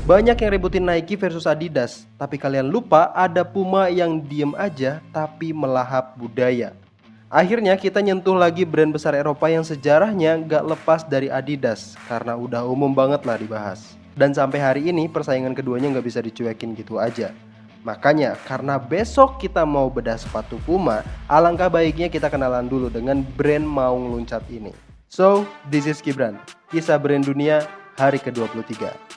Banyak yang ributin Nike versus Adidas, tapi kalian lupa ada Puma yang diem aja tapi melahap budaya. Akhirnya kita nyentuh lagi brand besar Eropa yang sejarahnya gak lepas dari Adidas, karena udah umum banget lah dibahas. Dan sampai hari ini persaingan keduanya gak bisa dicuekin gitu aja. Makanya karena besok kita mau bedah sepatu Puma, alangkah baiknya kita kenalan dulu dengan brand maung luncat ini. So, this is Gibran, kisah brand dunia hari ke-23.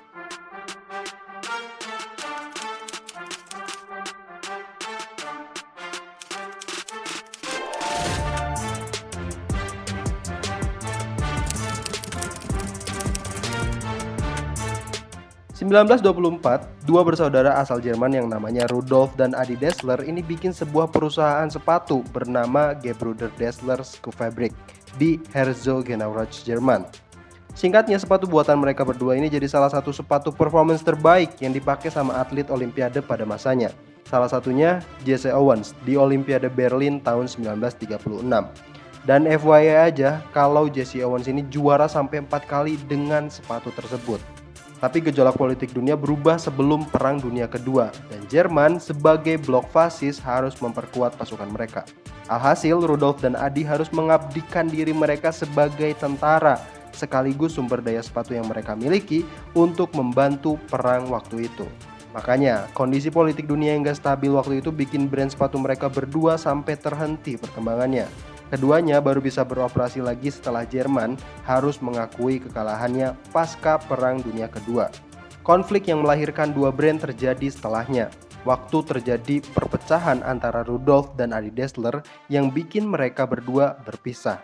1924, dua bersaudara asal Jerman yang namanya Rudolf dan Adi Dassler ini bikin sebuah perusahaan sepatu bernama Gebr. Dassler Schuhfabrik di Herzogenaurach, Jerman. Singkatnya, sepatu buatan mereka berdua ini jadi salah satu sepatu performance terbaik yang dipakai sama atlet Olimpiade pada masanya. Salah satunya Jesse Owens di Olimpiade Berlin tahun 1936. Dan FYI aja, kalau Jesse Owens ini juara sampai 4 kali dengan sepatu tersebut. Tapi gejolak politik dunia berubah sebelum Perang Dunia Kedua, dan Jerman sebagai blok fasis harus memperkuat pasukan mereka. Alhasil, Rudolf dan Adi harus mengabdikan diri mereka sebagai tentara, sekaligus sumber daya sepatu yang mereka miliki untuk membantu perang waktu itu. Makanya, kondisi politik dunia yang gak stabil waktu itu bikin brand sepatu mereka berdua sampai terhenti perkembangannya. Keduanya baru bisa beroperasi lagi setelah Jerman harus mengakui kekalahannya pasca Perang Dunia Kedua. Konflik yang melahirkan dua brand terjadi setelahnya. Waktu terjadi perpecahan antara Rudolf dan Adi Dassler yang bikin mereka berdua berpisah.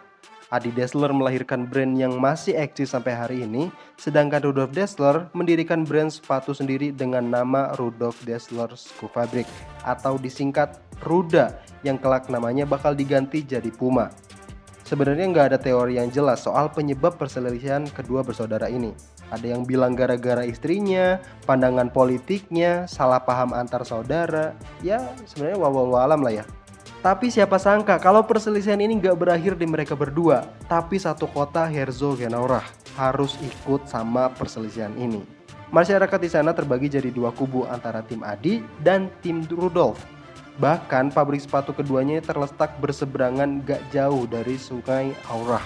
Adi Dassler melahirkan brand yang masih eksis sampai hari ini, sedangkan Rudolf Dassler mendirikan brand sepatu sendiri dengan nama Rudolf Dassler Schuhfabrik atau disingkat Ruda, yang kelak namanya bakal diganti jadi Puma. Sebenarnya nggak ada teori yang jelas soal penyebab perselisihan kedua bersaudara ini. Ada yang bilang gara-gara istrinya, pandangan politiknya, salah paham antar saudara. Ya sebenarnya wallahu alam lah ya. Tapi siapa sangka kalau perselisihan ini nggak berakhir di mereka berdua, tapi satu kota Herzogenaurach harus ikut sama perselisihan ini. Masyarakat di sana terbagi jadi dua kubu antara tim Adi dan tim Rudolf. Bahkan pabrik sepatu keduanya terletak berseberangan gak jauh dari sungai Aurach.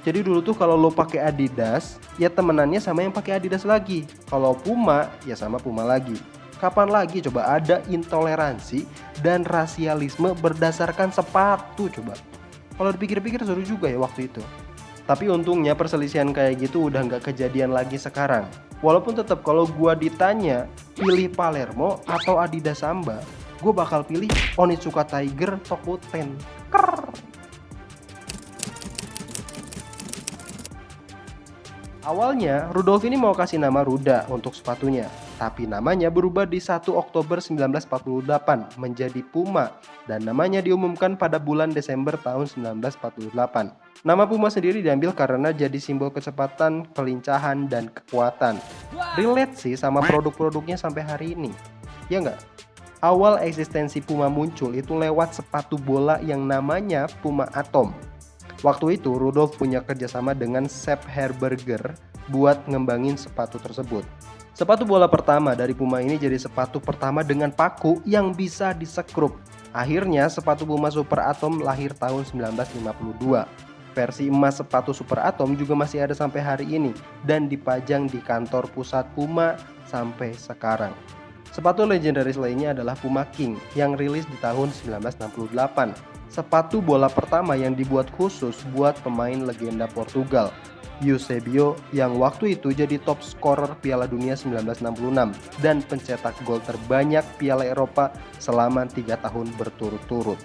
Jadi dulu tuh kalau lo pakai Adidas, ya temenannya sama yang pakai Adidas lagi. Kalau Puma, ya sama Puma lagi. Kapan lagi coba ada intoleransi dan rasialisme berdasarkan sepatu coba? Kalau dipikir-pikir seru juga ya waktu itu. Tapi untungnya perselisihan kayak gitu udah gak kejadian lagi sekarang. Walaupun tetap kalau gua ditanya pilih Palermo atau Adidas Samba, gue bakal pilih Onitsuka Tiger Tokuten. Awalnya Rudolf ini mau kasih nama Ruda untuk sepatunya, tapi namanya berubah di 1 Oktober 1948 menjadi Puma, dan namanya diumumkan pada bulan Desember tahun 1948. Nama Puma sendiri diambil karena jadi simbol kecepatan, kelincahan, dan kekuatan. Relate sih sama produk-produknya sampai hari ini, ya nggak? Awal eksistensi Puma muncul itu lewat sepatu bola yang namanya Puma Atom. Waktu itu Rudolf punya kerjasama dengan Sepp Herberger buat ngembangin sepatu tersebut. Sepatu bola pertama dari Puma ini jadi sepatu pertama dengan paku yang bisa disekrup. Akhirnya sepatu Puma Super Atom lahir tahun 1952. Versi emas sepatu Super Atom juga masih ada sampai hari ini dan dipajang di kantor pusat Puma sampai sekarang. Sepatu legendaris lainnya adalah Puma King yang rilis di tahun 1968. Sepatu bola pertama yang dibuat khusus buat pemain legenda Portugal, Eusebio, yang waktu itu jadi top scorer Piala Dunia 1966 dan pencetak gol terbanyak Piala Eropa selama 3 tahun berturut-turut.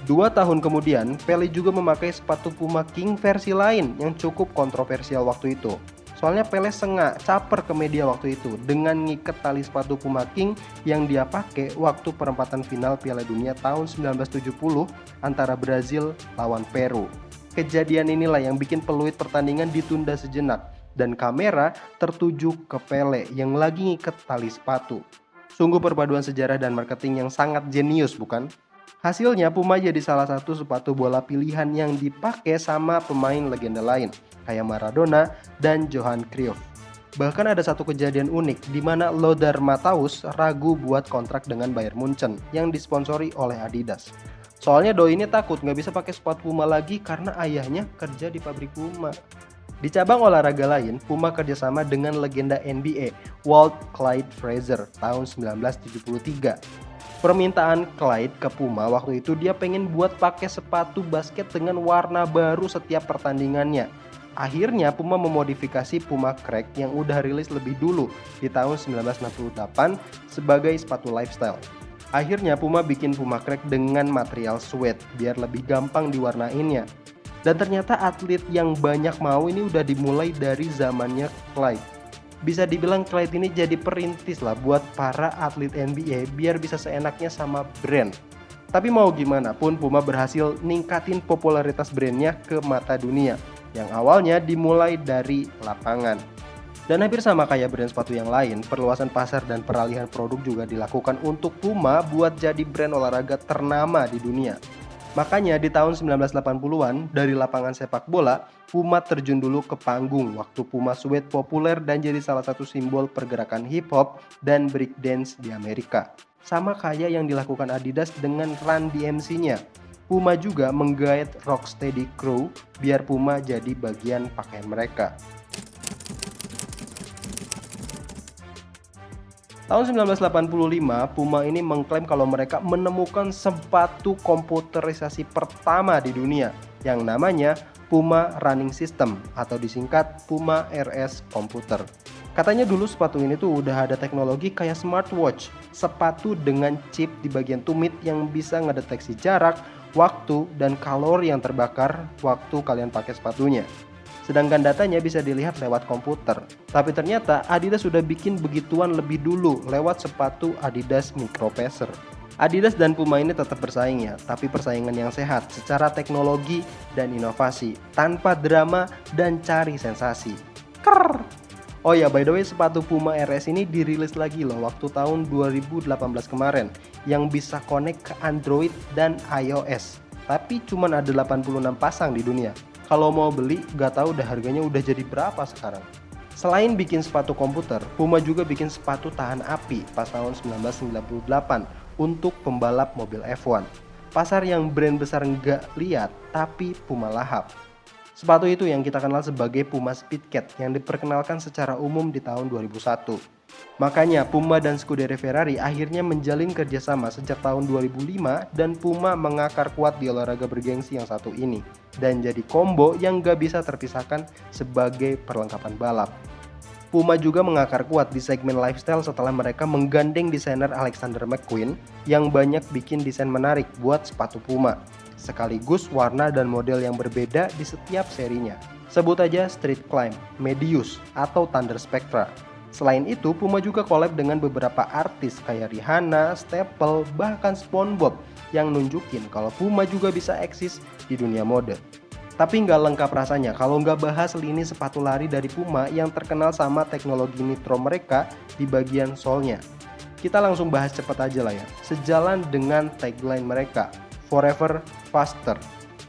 2 tahun kemudian, Pele juga memakai sepatu Puma King versi lain yang cukup kontroversial waktu itu. Soalnya Pele caper ke media waktu itu dengan ngiket tali sepatu Puma King yang dia pakai waktu perempatan final Piala Dunia tahun 1970 antara Brazil lawan Peru. Kejadian inilah yang bikin peluit pertandingan ditunda sejenak dan kamera tertuju ke Pele yang lagi ngiket tali sepatu. Sungguh perpaduan sejarah dan marketing yang sangat jenius, bukan? Hasilnya Puma jadi salah satu sepatu bola pilihan yang dipakai sama pemain legenda lain kayak Maradona dan Johan Cruyff. Bahkan ada satu kejadian unik di mana Lothar Matthaus ragu buat kontrak dengan Bayern Munchen yang disponsori oleh Adidas. Soalnya Doi ini takut nggak bisa pakai sepatu Puma lagi karena ayahnya kerja di pabrik Puma. Di cabang olahraga lain, Puma kerjasama dengan legenda NBA Walt Clyde Frazier tahun 1973. Permintaan Clyde ke Puma waktu itu dia pengen buat pakai sepatu basket dengan warna baru setiap pertandingannya. Akhirnya Puma memodifikasi Puma Crack yang udah rilis lebih dulu di tahun 1968 sebagai sepatu lifestyle. Akhirnya Puma bikin Puma Crack dengan material suede biar lebih gampang diwarnainnya. Dan ternyata atlet yang banyak mau ini udah dimulai dari zamannya Clyde. Bisa dibilang Clyde ini jadi perintis lah buat para atlet NBA biar bisa seenaknya sama brand. Tapi mau gimana pun Puma berhasil ningkatin popularitas brandnya ke mata dunia yang awalnya dimulai dari lapangan. Dan hampir sama kayak brand sepatu yang lain, perluasan pasar dan peralihan produk juga dilakukan untuk Puma buat jadi brand olahraga ternama di dunia. Makanya di tahun 1980-an dari lapangan sepak bola, Puma terjun dulu ke panggung waktu Puma Suede populer dan jadi salah satu simbol pergerakan hip hop dan breakdance di Amerika. Sama kayak yang dilakukan Adidas dengan Run DMC-nya. Puma juga menggait Rocksteady Crew biar Puma jadi bagian pakaian mereka. Tahun 1985, Puma ini mengklaim kalau mereka menemukan sepatu komputerisasi pertama di dunia yang namanya Puma Running System atau disingkat Puma RS Computer. Katanya dulu sepatu ini tuh udah ada teknologi kayak smartwatch, sepatu dengan chip di bagian tumit yang bisa ngedeteksi jarak, waktu, dan kalori yang terbakar waktu kalian pakai sepatunya. Sedangkan datanya bisa dilihat lewat komputer. Tapi ternyata Adidas sudah bikin begituan lebih dulu lewat sepatu Adidas Micro Pacer. Adidas dan Puma ini tetap bersaing ya, tapi persaingan yang sehat secara teknologi dan inovasi, tanpa drama dan cari sensasi. Krrr. Oh ya, by the way, sepatu Puma RS ini dirilis lagi loh waktu tahun 2018 kemarin yang bisa connect ke Android dan iOS. Tapi cuma ada 86 pasang di dunia. Kalau mau beli, gak tahu dah harganya udah jadi berapa sekarang. Selain bikin sepatu komputer, Puma juga bikin sepatu tahan api pas tahun 1998 untuk pembalap mobil F1. Pasar yang brand besar nggak lihat, tapi Puma lahap. Sepatu itu yang kita kenal sebagai Puma Speedcat yang diperkenalkan secara umum di tahun 2001. Makanya Puma dan Scuderia Ferrari akhirnya menjalin kerjasama sejak tahun 2005 dan Puma mengakar kuat di olahraga bergengsi yang satu ini dan jadi combo yang gak bisa terpisahkan sebagai perlengkapan balap. Puma juga mengakar kuat di segmen lifestyle setelah mereka menggandeng desainer Alexander McQueen yang banyak bikin desain menarik buat sepatu Puma, sekaligus warna dan model yang berbeda di setiap serinya. Sebut aja Street Climb, Medius, atau Thunder Spectra. Selain itu, Puma juga collab dengan beberapa artis kayak Rihanna, Staple, bahkan SpongeBob yang nunjukin kalau Puma juga bisa eksis di dunia mode. Tapi nggak lengkap rasanya kalau nggak bahas lini sepatu lari dari Puma yang terkenal sama teknologi nitro mereka di bagian solnya. Kita langsung bahas cepet aja lah ya. Sejalan dengan tagline mereka, Forever Faster.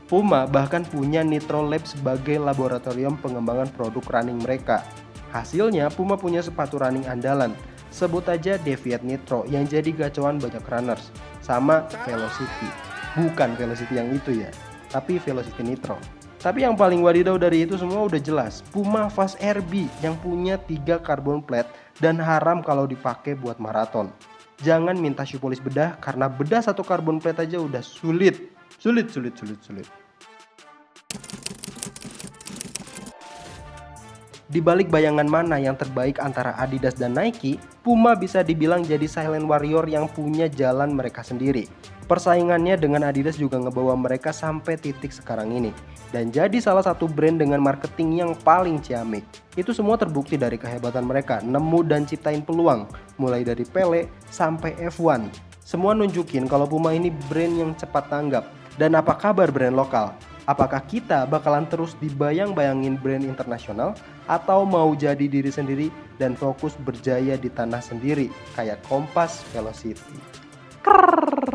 Puma bahkan punya Nitro Lab sebagai laboratorium pengembangan produk running mereka. Hasilnya Puma punya sepatu running andalan, sebut aja Deviate Nitro yang jadi gacauan banyak runners, sama Velocity. Bukan Velocity yang itu ya, tapi Velocity Nitro. Tapi yang paling wadidaw dari itu semua udah jelas, Puma Fast RB yang punya 3 carbon plate dan haram kalau dipakai buat maraton. Jangan minta shoe polish bedah karena bedah 1 carbon plate aja udah sulit. Di balik bayangan mana yang terbaik antara Adidas dan Nike, Puma bisa dibilang jadi silent warrior yang punya jalan mereka sendiri. Persaingannya dengan Adidas juga ngebawa mereka sampai titik sekarang ini dan jadi salah satu brand dengan marketing yang paling ciamik. Itu semua terbukti dari kehebatan mereka nemu dan ciptain peluang, mulai dari Pele sampai F1. Semua nunjukin kalau Puma ini brand yang cepat tanggap. Dan apa kabar brand lokal? Apakah kita bakalan terus dibayang-bayangin brand internasional atau mau jadi diri sendiri dan fokus berjaya di tanah sendiri kayak Kompas Velocity? Krrrr.